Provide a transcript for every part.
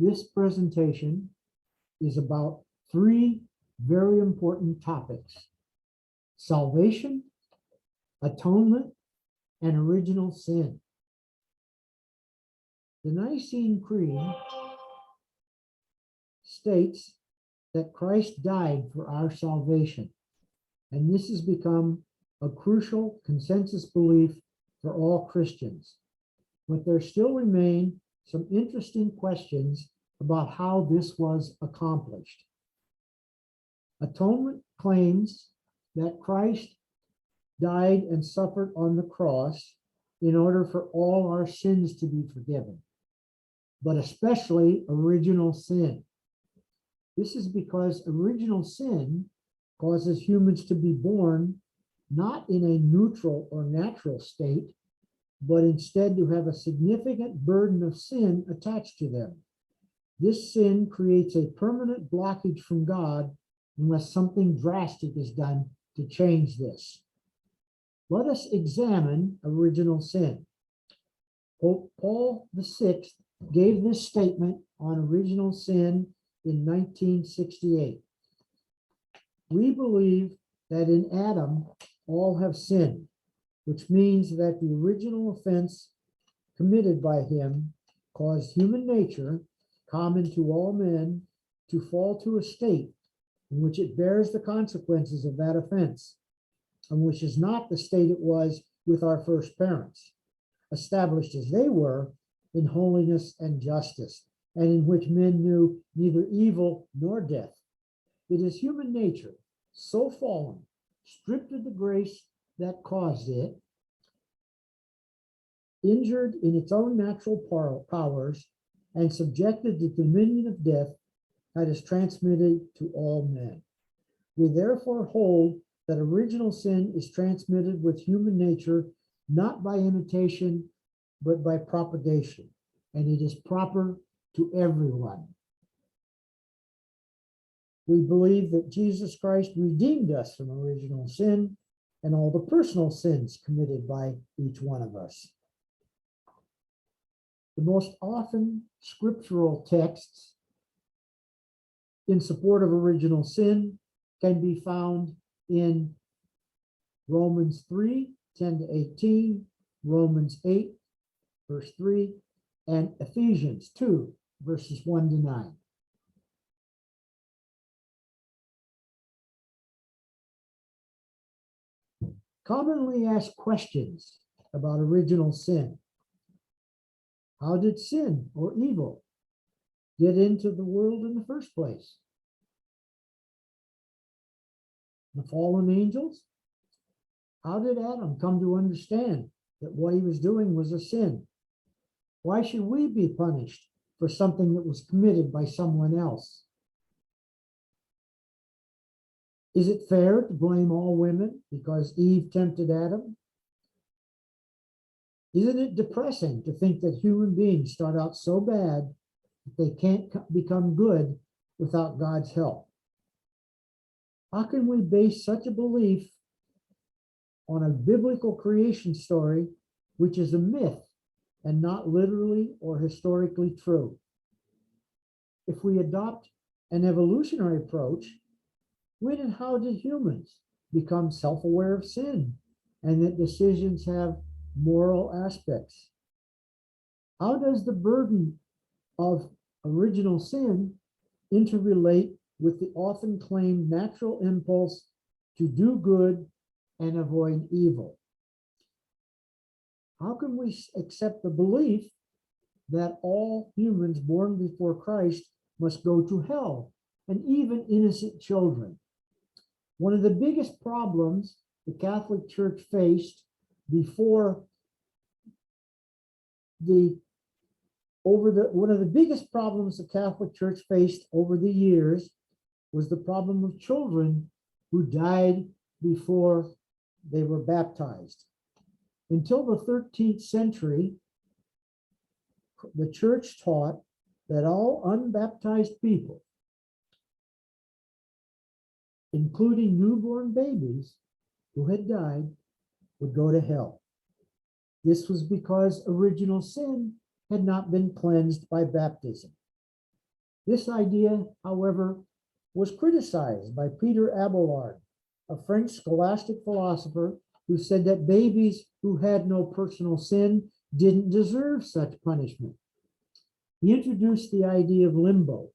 This presentation is about three very important topics: salvation, atonement, and original sin. The Nicene Creed states that Christ died for our salvation, and this has become a crucial consensus belief for all Christians. But there still remain some interesting questions about how this was accomplished. Atonement claims that Christ died and suffered on the cross in order for all our sins to be forgiven, but especially original sin. This is because original sin causes humans to be born not in a neutral or natural state, but instead to have a significant burden of sin attached to them. This sin creates a permanent blockage from God unless something drastic is done to change this. Let us examine original sin. Pope Paul VI gave this statement on original sin in 1968. We believe that in Adam all have sinned, which means that the original offense committed by him caused human nature, common to all men, to fall to a state in which it bears the consequences of that offense, and which is not the state it was with our first parents, established as they were in holiness and justice, and in which men knew neither evil nor death. It is human nature, so fallen, stripped of the grace that caused it, injured in its own natural powers, and subjected to the dominion of death that is transmitted to all men. We therefore hold that original sin is transmitted with human nature, not by imitation, but by propagation, and it is proper to everyone. We believe that Jesus Christ redeemed us from original sin and all the personal sins committed by each one of us. The most often scriptural texts in support of original sin can be found in Romans 3:10-18, Romans 8, verse 3, and Ephesians 2, verses 1-9. Commonly asked questions about original sin. How did sin or evil get into the world in the first place? The fallen angels? How did Adam come to understand that what he was doing was a sin? Why should we be punished for something that was committed by someone else? Is it fair to blame all women because Eve tempted Adam? Isn't it depressing to think that human beings start out so bad that they can't become good without God's help? How can we base such a belief on a biblical creation story, which is a myth and not literally or historically true? If we adopt an evolutionary approach, when and how did humans become self-aware of sin and that decisions have moral aspects? How does the burden of original sin interrelate with the often claimed natural impulse to do good and avoid evil? How can we accept the belief that all humans born before Christ must go to hell, and even innocent children? One of the biggest problems the Catholic Church faced one of the biggest problems the Catholic Church faced over the years was the problem of children who died before they were baptized. Until the 13th century, the church taught that all unbaptized people, including newborn babies who had died, would go to hell. This was because original sin had not been cleansed by baptism. This idea, however, was criticized by Peter Abelard, a French scholastic philosopher who said that babies who had no personal sin didn't deserve such punishment. He introduced the idea of limbo,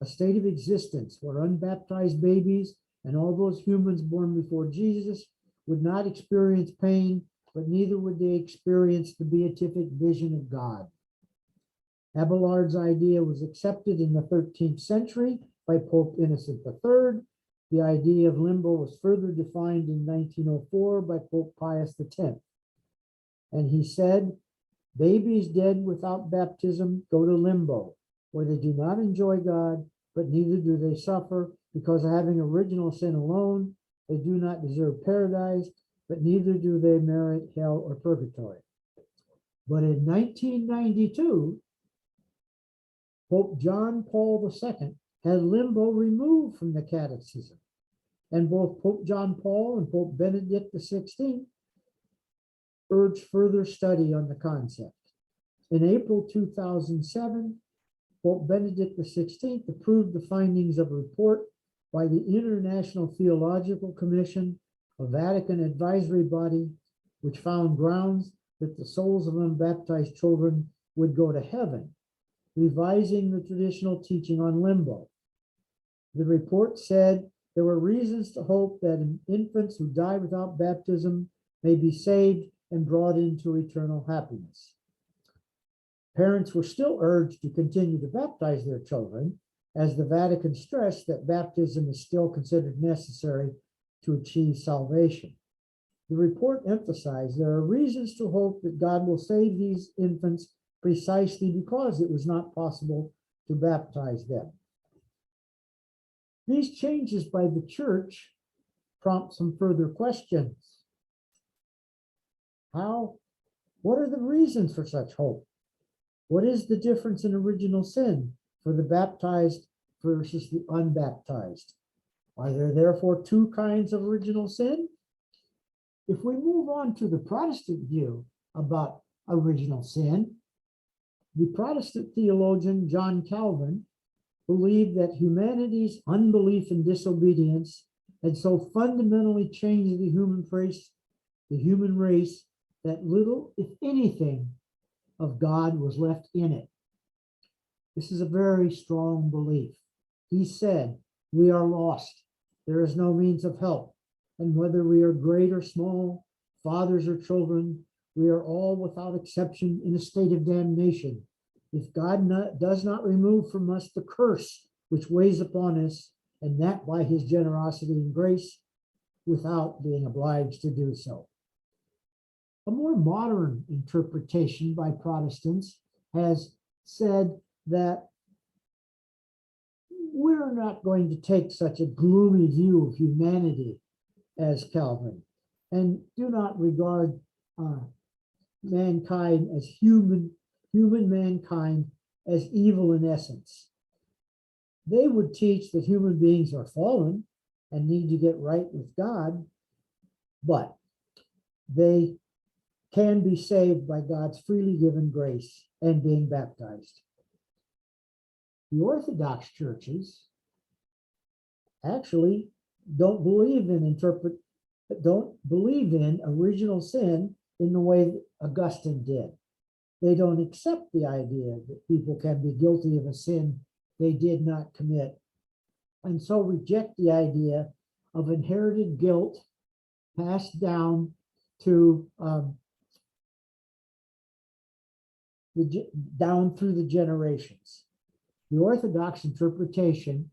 a state of existence where unbaptized babies and all those humans born before Jesus would not experience pain, but neither would they experience the beatific vision of God. Abelard's idea was accepted in the 13th century by Pope Innocent III. The idea of limbo was further defined in 1904 by Pope Pius X. And he said, babies dead without baptism go to limbo, where they do not enjoy God, but neither do they suffer, because of having original sin alone. They do not deserve paradise, but neither do they merit hell or purgatory. But in 1992, Pope John Paul II had limbo removed from the catechism. And both Pope John Paul and Pope Benedict XVI urged further study on the concept. In April 2007, Pope Benedict XVI approved the findings of a report by the International Theological Commission, a Vatican advisory body, which found grounds that the souls of unbaptized children would go to heaven, revising the traditional teaching on limbo. The report said there were reasons to hope that infants who die without baptism may be saved and brought into eternal happiness. Parents were still urged to continue to baptize their children, as the Vatican stressed that baptism is still considered necessary to achieve salvation. The report emphasized there are reasons to hope that God will save these infants precisely because it was not possible to baptize them. These changes by the church prompt some further questions. What are the reasons for such hope? What is the difference in original sin for the baptized versus the unbaptized? Are there therefore two kinds of original sin? If we move on to the Protestant view about original sin, the Protestant theologian John Calvin believed that humanity's unbelief and disobedience had so fundamentally changed the human race, that little, if anything, of God was left in it. This is a very strong belief. He said, we are lost. There is no means of help. And whether we are great or small, fathers or children, we are all without exception in a state of damnation. If God does not remove from us the curse which weighs upon us, and that by his generosity and grace, without being obliged to do so. A more modern interpretation by Protestants has said that we're not going to take such a gloomy view of humanity as Calvin, and do not regard mankind as human mankind as evil in essence. They would teach that human beings are fallen and need to get right with God, but they can be saved by God's freely given grace and being baptized. The Orthodox churches actually don't believe in original sin in the way that Augustine did. They don't accept the idea that people can be guilty of a sin they did not commit, and so reject the idea of inherited guilt passed down to down through the generations. The Orthodox interpretation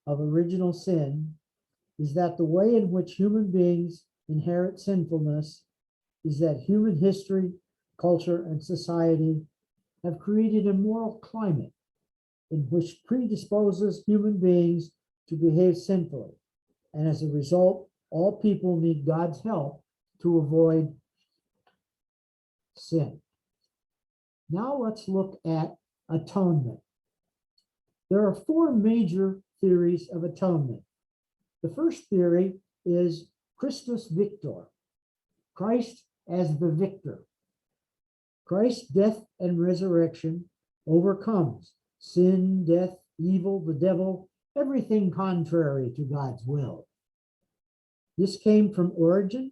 of original sin is that the way in which human beings inherit sinfulness is that human history, culture, and society have created a moral climate in which predisposes human beings to behave sinfully. And as a result, all people need God's help to avoid sin. Now let's look at atonement. There are four major theories of atonement. The first theory is Christus Victor, Christ as the victor. Christ's death and resurrection overcomes sin, death, evil, the devil, everything contrary to God's will. This came from Origen,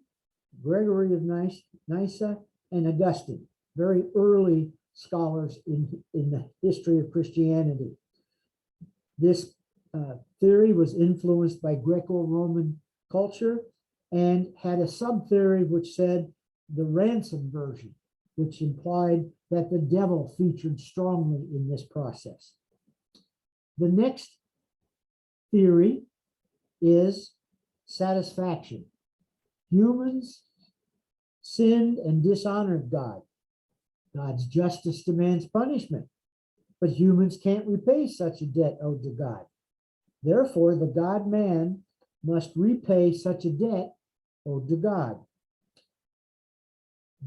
Gregory of Nyssa, and Augustine, very early scholars in the history of Christianity. This theory was influenced by Greco-Roman culture and had a sub-theory which said the ransom version, which implied that the devil featured strongly in this process. The next theory is satisfaction. Humans sinned and dishonored God. God's justice demands punishment, but humans can't repay such a debt owed to God. Therefore, the God-man must repay such a debt owed to God.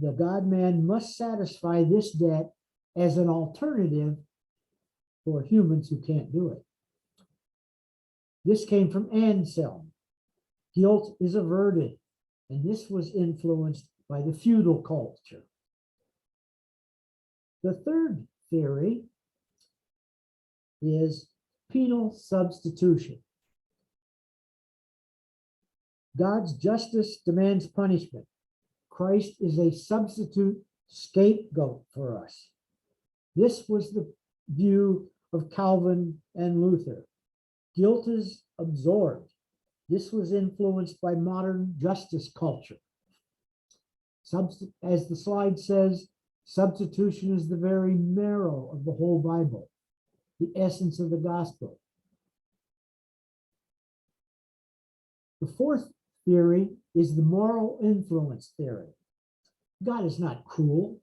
The God-man must satisfy this debt as an alternative for humans who can't do it. This came from Anselm. Guilt is averted, and this was influenced by the feudal culture. The third theory is penal substitution. God's justice demands punishment. Christ is a substitute scapegoat for us. This was the view of Calvin and Luther. Guilt is absorbed. This was influenced by modern justice culture. As the slide says, substitution is the very marrow of the whole Bible, the essence of the gospel. The fourth theory is the moral influence theory. God is not cruel.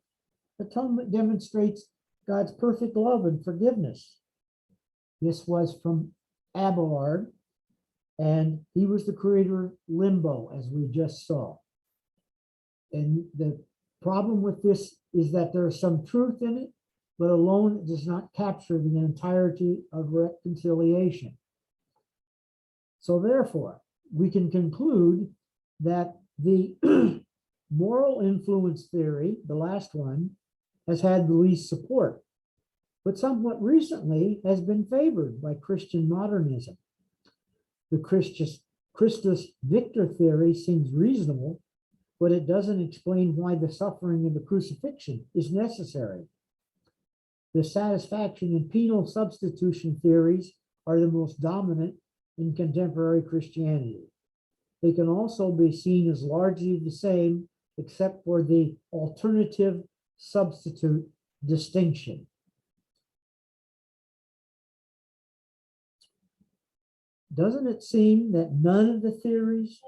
Atonement demonstrates God's perfect love and forgiveness. This was from Abelard, and he was the creator of limbo, as we just saw. And the problem with this is that there is some truth in it, but alone it does not capture the entirety of reconciliation. So therefore, we can conclude that the moral influence theory, the last one, has had the least support, but somewhat recently has been favored by Christian modernism. The Christus Victor theory seems reasonable, but it doesn't explain why the suffering of the crucifixion is necessary. The satisfaction and penal substitution theories are the most dominant in contemporary Christianity. They can also be seen as largely the same, except for the alternative substitute distinction. Doesn't it seem that none of the theories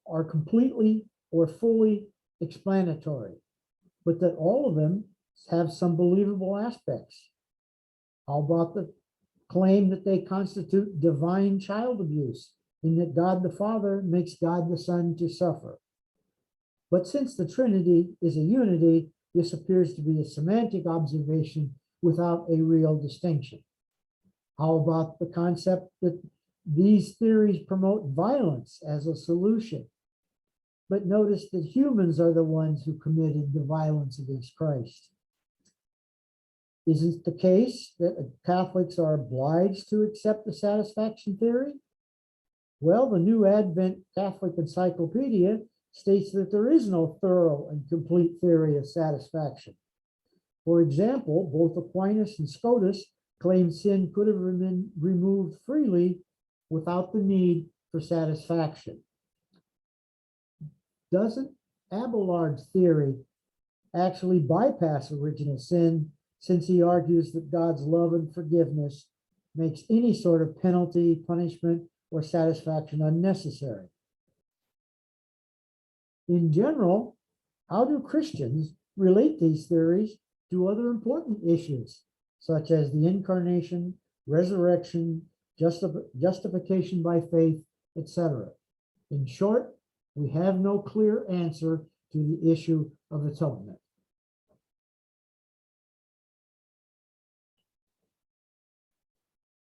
are completely or fully explanatory, but that all of them have some believable aspects? How about the claim that they constitute divine child abuse, in that God the Father makes God the Son to suffer? But since the Trinity is a unity, this appears to be a semantic observation without a real distinction. How about the concept that these theories promote violence as a solution? But notice that humans are the ones who committed the violence against Christ. Is it the case that Catholics are obliged to accept the satisfaction theory? Well, the New Advent Catholic Encyclopedia states that there is no thorough and complete theory of satisfaction. For example, both Aquinas and Scotus claim sin could have been removed freely without the need for satisfaction. Doesn't Abelard's theory actually bypass original sin, since he argues that God's love and forgiveness makes any sort of penalty, punishment, or satisfaction unnecessary? In general, how do Christians relate these theories to other important issues, such as the incarnation, resurrection, justification by faith, etc.? In short, we have no clear answer to the issue of atonement.